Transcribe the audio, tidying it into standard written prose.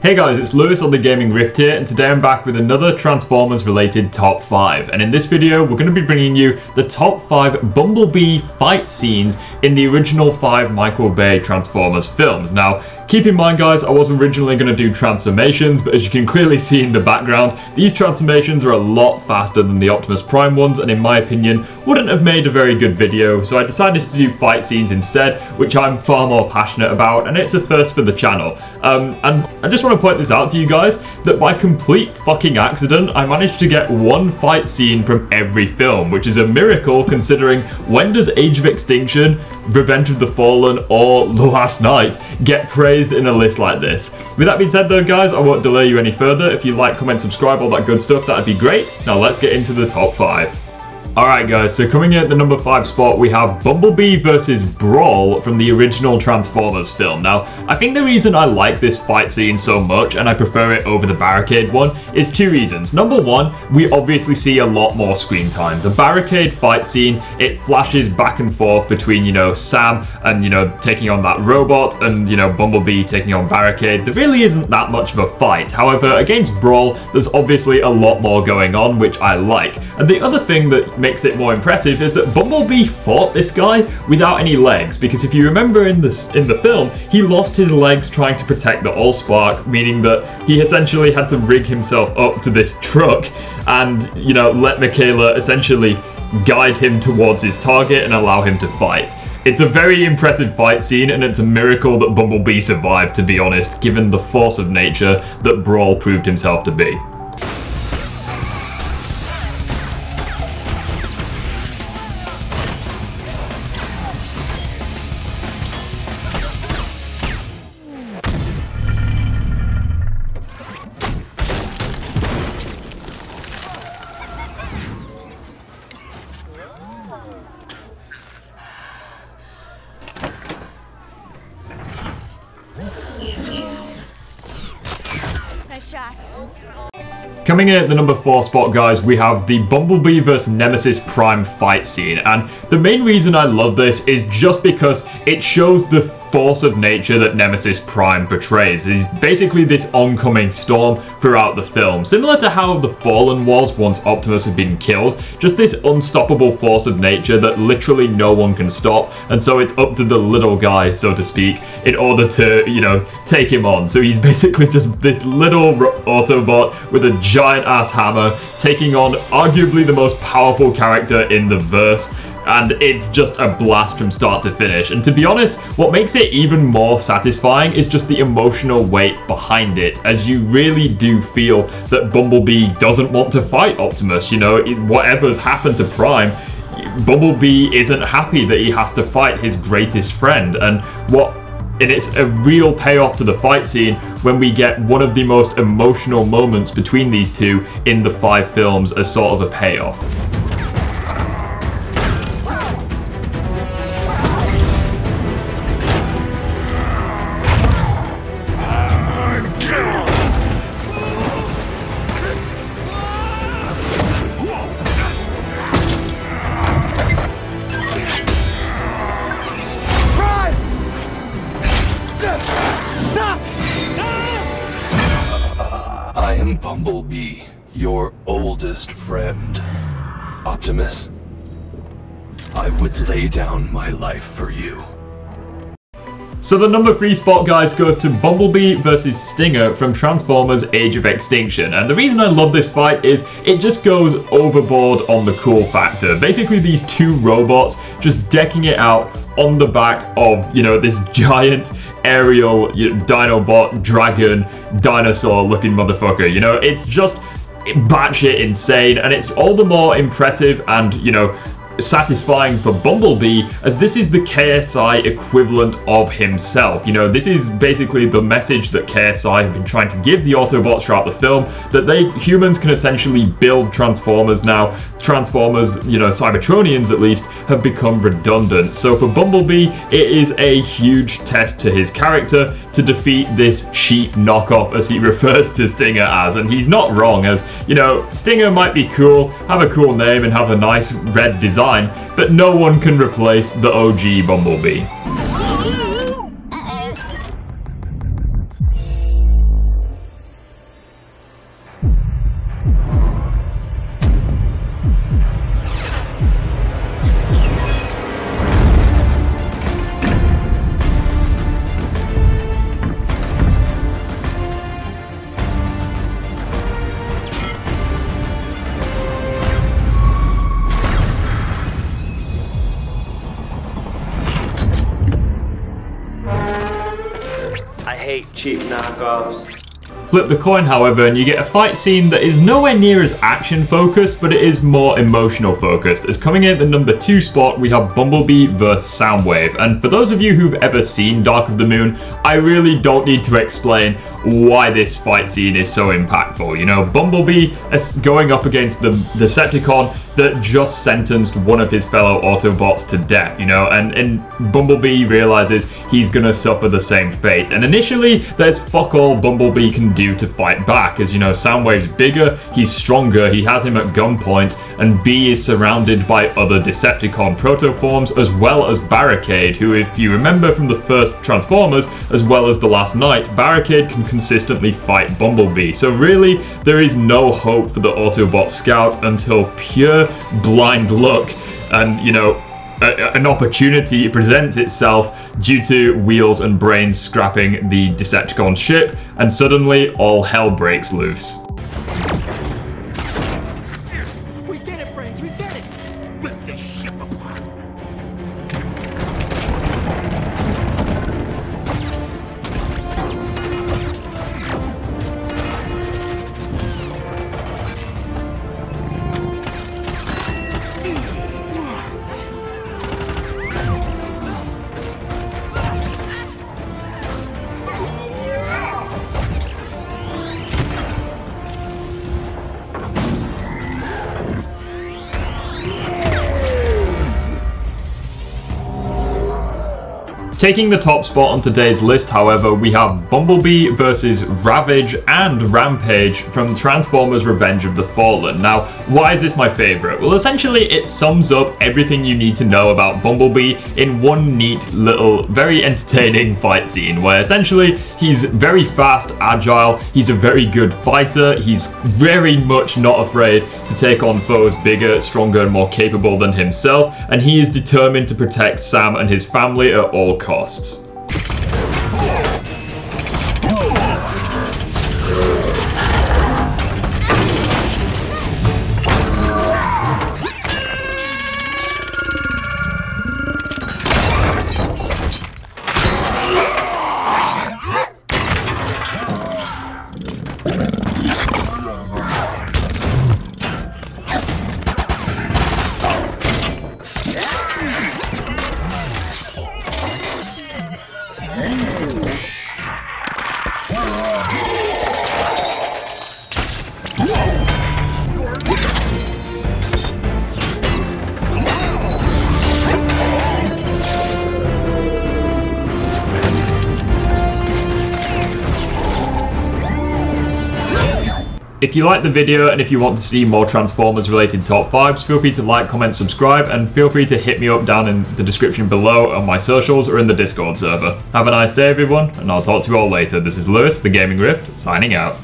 Hey guys, it's Lewis on the Gaming Rift here, and today I'm back with another Transformers related top 5. And in this video, we're going to be bringing you the top 5 Bumblebee fight scenes in the original 5 Michael Bay Transformers films. Now, keep in mind guys, I was originally going to do transformations, but as you can clearly see in the background, these transformations are a lot faster than the Optimus Prime ones, and in my opinion, wouldn't have made a very good video, so I decided to do fight scenes instead, which I'm far more passionate about, and it's a first for the channel. And I just want to point this out to you guys, that by complete fucking accident, I managed to get one fight scene from every film, which is a miracle considering when does Age of Extinction, Revenge of the Fallen, or The Last Knight get praised in a list like this? With that being said though guys, I won't delay you any further. If you like, comment, subscribe, all that good stuff, that'd be great. Now let's get into the top 5. Alright guys, so coming in at the number 5 spot, we have Bumblebee vs. Brawl from the original Transformers film. Now, I think the reason I like this fight scene so much, and I prefer it over the barricade one, is two reasons. Number one, we obviously see a lot more screen time. The barricade fight scene, it flashes back and forth between, you know, Sam and, you know, taking on that robot, and, you know, Bumblebee taking on Barricade. There really isn't that much of a fight. However, against Brawl, there's obviously a lot more going on, which I like. And the other thing that makes it more impressive is that Bumblebee fought this guy without any legs, because if you remember in the film, he lost his legs trying to protect the Allspark, meaning that he essentially had to rig himself up to this truck and, you know, let Michaela essentially guide him towards his target and allow him to fight. It's a very impressive fight scene, and it's a miracle that Bumblebee survived, to be honest, given the force of nature that Brawl proved himself to be. Shot. Coming in at the number 4 spot guys, we have the Bumblebee vs Nemesis Prime fight scene, and the main reason I love this is just because it shows the force of nature that Nemesis Prime portrays. Is basically this oncoming storm throughout the film, similar to how the Fallen was once Optimus had been killed, just this unstoppable force of nature that literally no one can stop, and so it's up to the little guy, so to speak, in order to, you know, take him on. So he's basically just this little Autobot with a giant ass hammer taking on arguably the most powerful character in the verse, and it's just a blast from start to finish. And to be honest, what makes it even more satisfying is just the emotional weight behind it, as you really do feel that Bumblebee doesn't want to fight Optimus. You know, whatever's happened to Prime, Bumblebee isn't happy that he has to fight his greatest friend, and it's a real payoff to the fight scene when we get one of the most emotional moments between these two in the 5 films as sort of a payoff. I am Bumblebee, your oldest friend. Optimus, I would lay down my life for you. So the number 3 spot guys goes to Bumblebee vs Stinger from Transformers Age of Extinction, and the reason I love this fight is it just goes overboard on the cool factor. Basically these two robots just decking it out on the back of, you know, this giant aerial Dinobot dragon dinosaur looking motherfucker. You know, it's just batshit insane, and it's all the more impressive and, you know, satisfying for Bumblebee, as this is the KSI equivalent of himself. You know, this is basically the message that KSI have been trying to give the Autobots throughout the film, that humans can essentially build Transformers now. Transformers, you know, Cybertronians at least, have become redundant. So for Bumblebee, it is a huge test to his character to defeat this cheap knockoff, as he refers to Stinger as, and he's not wrong, as, you know, Stinger might be cool, have a cool name and have a nice red design, but no one can replace the OG Bumblebee. cheap knockoffs. Flip the coin, however, and you get a fight scene that is nowhere near as action focused, but it is more emotional focused. As coming in at the number 2 spot, we have Bumblebee vs Soundwave. And for those of you who've ever seen Dark of the Moon, I really don't need to explain why this fight scene is so impactful. You know, Bumblebee is going up against the Decepticon that just sentenced one of his fellow Autobots to death, you know, and Bumblebee realizes he's gonna suffer the same fate. And initially, there's fuck all Bumblebee can do to fight back, as you know, Soundwave's bigger, he's stronger, he has him at gunpoint, and B is surrounded by other Decepticon protoforms, as well as Barricade, who, if you remember from the first Transformers, as well as the last Night, Barricade can consistently fight Bumblebee. So really, there is no hope for the Autobot Scout until pure blind luck and, you know, an opportunity presents itself due to Wheels and Brains scrapping the Decepticon ship, and suddenly all hell breaks loose. We did it, Brains, we did it! Rip this ship apart! Taking the top spot on today's list, however, we have Bumblebee versus Ravage and Rampage from Transformers Revenge of the Fallen. Now, why is this my favorite? Well, essentially, it sums up everything you need to know about Bumblebee in one neat little, very entertaining fight scene, where essentially he's very fast, agile, he's a very good fighter, he's very much not afraid to take on foes bigger, stronger, and more capable than himself, and he is determined to protect Sam and his family at all costs. If you liked the video and if you want to see more Transformers related top 5s, feel free to like, comment, subscribe, and feel free to hit me up down in the description below on my socials or in the Discord server. Have a nice day everyone, and I'll talk to you all later. This is Lewis, the Gaming Rift, signing out.